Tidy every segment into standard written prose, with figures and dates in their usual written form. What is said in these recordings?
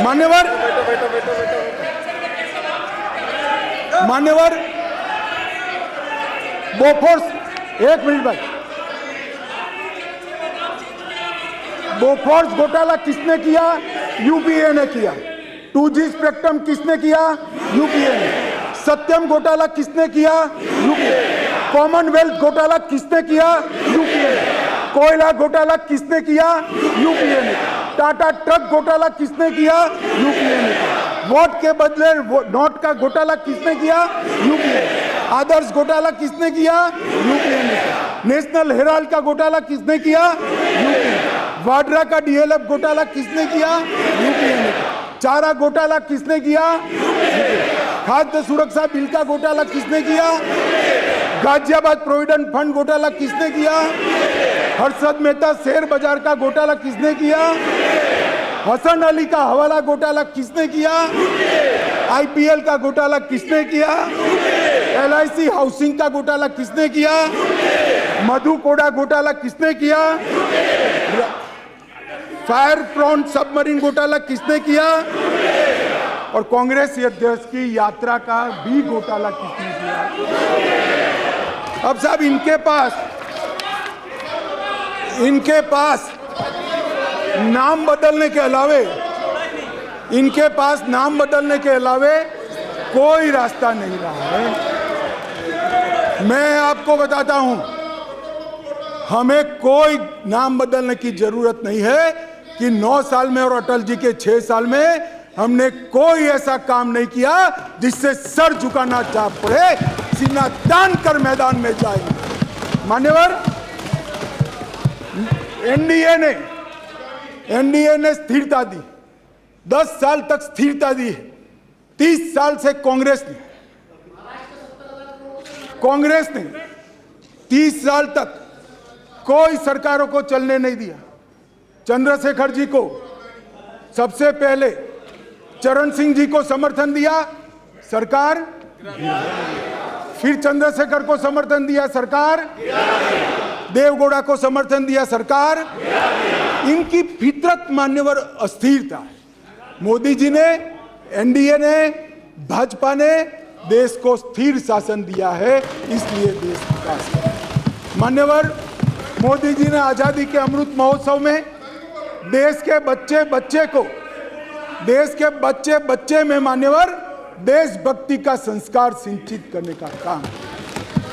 मान्यवर बोफोर्स, एक मिनट भाई, बोफोर्स घोटाला किसने किया? यूपीए ने किया। 2G स्पेक्ट्रम किसने किया? यूपीए ने। सत्यम घोटाला किसने किया? यूपीए। कॉमनवेल्थ घोटाला किसने किया? यूपीए ने। कोयला घोटाला किसने किया? यूपीए ने। टाटा ट्रक घोटाला किसने किया? यूपीए ने। वोट के बदले नोट का घोटाला किसने किया? यूपीए। आदर्श घोटाला किसने किया? यूपीए ने। नेशनल हेराल्ड का घोटाला किसने किया? यूपीए। वाड्रा का डीएलएफ घोटाला किसने किया? यूपीए ने। चारा घोटाला किसने किया? खाद्य सुरक्षा बिल का घोटाला किसने किया? गाजियाबाद प्रोविडेंट फंड घोटाला किसने किया? हर्षद मेहता शेयर बाजार का घोटाला किसने किया? हसन अली का हवाला घोटाला किसने किया? आईपीएल का घोटाला किसने किया? LIC हाउसिंग का घोटाला किसने किया? मधु कोड़ा घोटाला किसने किया? फायर फ्रंट सबमरीन घोटाला किसने किया? और कांग्रेस अध्यक्ष की यात्रा का भी घोटाला किसने किया? अब साहब इनके पास नाम बदलने के अलावे कोई रास्ता नहीं रहा है। मैं आपको बताता हूं, हमें कोई नाम बदलने की जरूरत नहीं है कि 9 साल में और अटल जी के 6 साल में हमने कोई ऐसा काम नहीं किया जिससे सर झुकाना चाह पड़े, सीना तान कर मैदान में जाएंगे। मान्यवर, एनडीए ने स्थिरता दी, 10 साल तक स्थिरता दी है। 30 साल से कांग्रेस ने 30 साल तक कोई सरकारों को चलने नहीं दिया। चंद्रशेखर जी को सबसे पहले, चरण सिंह जी को समर्थन दिया सरकार, फिर चंद्रशेखर को समर्थन दिया सरकार, देवगौड़ा को समर्थन दिया सरकार। इनकी फितरत मान्यवर अस्थिरता है। मोदी जी ने, एनडीए ने, भाजपा ने देश को स्थिर शासन दिया है, इसलिए देश विकास है। मान्यवर, मोदी जी ने आजादी के अमृत महोत्सव में देश के बच्चे में मान्यवर देशभक्ति का संस्कार सिंचित करने का काम।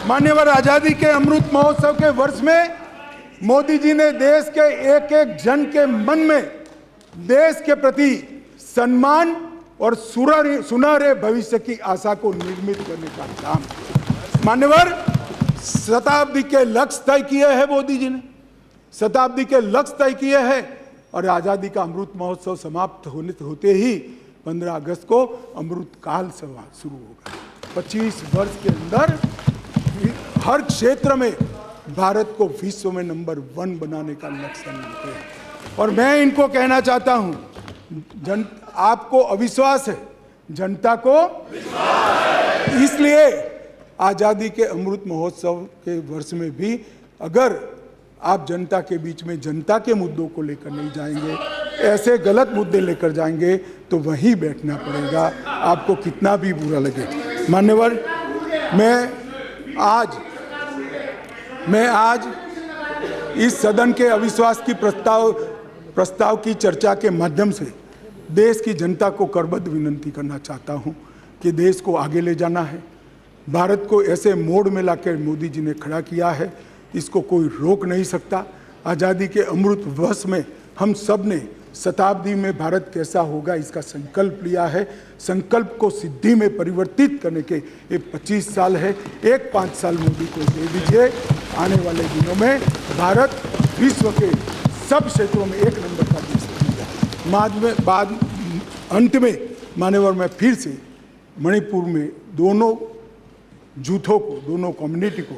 मान्यवर, आजादी के अमृत महोत्सव के वर्ष में मोदी जी ने देश के एक एक जन के मन में देश के प्रति सम्मान और सुनहरे भविष्य की आशा को निर्मित करने का काम। मान्यवर, शताब्दी के लक्ष्य तय किए हैं मोदी जी ने, शताब्दी के लक्ष्य तय किए हैं, और आजादी का अमृत महोत्सव समाप्त होते ही 15 अगस्त को अमृत काल शुरू होगा। 25 वर्ष के अंदर हर क्षेत्र में भारत को विश्व में नंबर 1 बनाने का लक्ष्य मिलते हैं। और मैं इनको कहना चाहता हूं, आपको अविश्वास है, जनता को विश्वास है। इसलिए आजादी के अमृत महोत्सव के वर्ष में भी अगर आप जनता के बीच में जनता के मुद्दों को लेकर नहीं जाएंगे, ऐसे गलत मुद्दे लेकर जाएंगे, तो वहीं बैठना पड़ेगा, आपको कितना भी बुरा लगे। मान्यवर, मैं आज इस सदन के अविश्वास की प्रस्ताव की चर्चा के माध्यम से देश की जनता को करबद्ध विनती करना चाहता हूं कि देश को आगे ले जाना है। भारत को ऐसे मोड़ में लाकर मोदी जी ने खड़ा किया है, इसको कोई रोक नहीं सकता। आज़ादी के अमृत वर्ष में हम सब ने शताब्दी में भारत कैसा होगा इसका संकल्प लिया है। संकल्प को सिद्धि में परिवर्तित करने के ये 25 साल है। एक 5 साल मोदी को दे दीजिए, आने वाले दिनों में भारत विश्व के सब क्षेत्रों में 1 नंबर का देश बनेगा। अंत में मान्यवर, मैं फिर से मणिपुर में दोनों जूथों को, दोनों कम्युनिटी को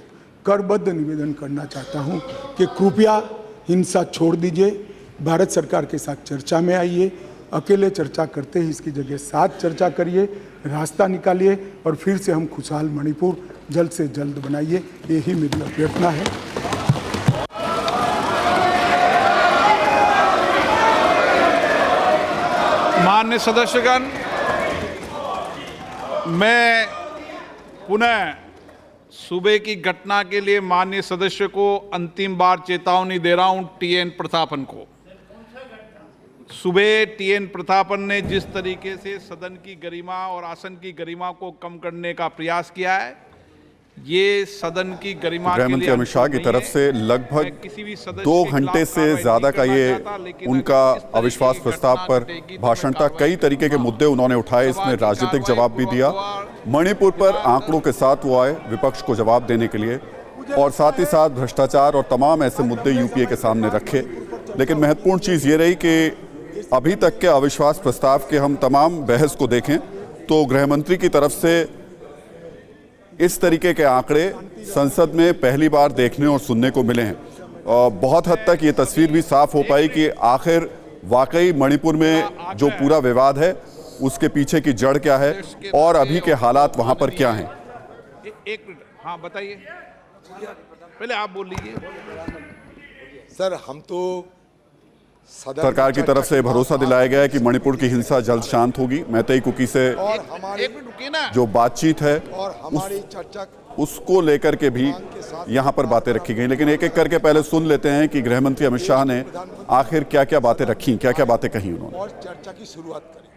करबद्ध निवेदन करना चाहता हूं कि कृपया हिंसा छोड़ दीजिए, भारत सरकार के साथ चर्चा में आइए, अकेले चर्चा करते ही इसकी जगह साथ चर्चा करिए, रास्ता निकालिए और फिर से हम खुशहाल मणिपुर जल्द से जल्द बनाइए, यही मेरी अभ्यर्थना है। माननीय सदस्यगण, मैं पुनः सुबह की घटना के लिए माननीय सदस्य को अंतिम बार चेतावनी दे रहा हूं। टीएन प्रतापन को, सुबह टीएन प्रतापन ने जिस तरीके से सदन की गरिमा और आसन की गरिमा को कम करने का प्रयास किया है, ये सदन की गरिमा गृह मंत्री अमित शाह की तरफ से लगभग 2 घंटे से ज्यादा का ये उनका अविश्वास प्रस्ताव पर भाषण था। कई तरीके के मुद्दे उन्होंने उठाए, इसमें राजनीतिक जवाब भी दिया। मणिपुर पर आंकड़ों के साथ वो आए विपक्ष को जवाब देने के लिए, और साथ ही साथ भ्रष्टाचार और तमाम ऐसे मुद्दे यूपीए के सामने रखे। लेकिन महत्वपूर्ण चीज ये रही कि अभी तक के अविश्वास प्रस्ताव के हम तमाम बहस को देखें तो गृह मंत्री की तरफ से इस तरीके के आंकड़े संसद में पहली बार देखने और सुनने को मिले हैं। बहुत हद तक ये तस्वीर भी साफ हो पाई कि आखिर वाकई मणिपुर में जो पूरा विवाद है उसके पीछे की जड़ क्या है और अभी के हालात वहां पर क्या हैं। एक मिनट, हाँ बताइए, पहले आप बोल लीजिए। सर, हम तो सरकार की तरफ से भरोसा दिलाया गया है कि मणिपुर की हिंसा जल्द शांत होगी। मैतेई कुकी से जो बातचीत है और हमारी चर्चा उसको लेकर के भी यहाँ पर बातें रखी गई। लेकिन एक एक करके पहले सुन लेते हैं कि गृह मंत्री अमित शाह ने आखिर क्या क्या बातें रखी, क्या क्या बातें कही उन्होंने। और चर्चा की शुरुआत करें।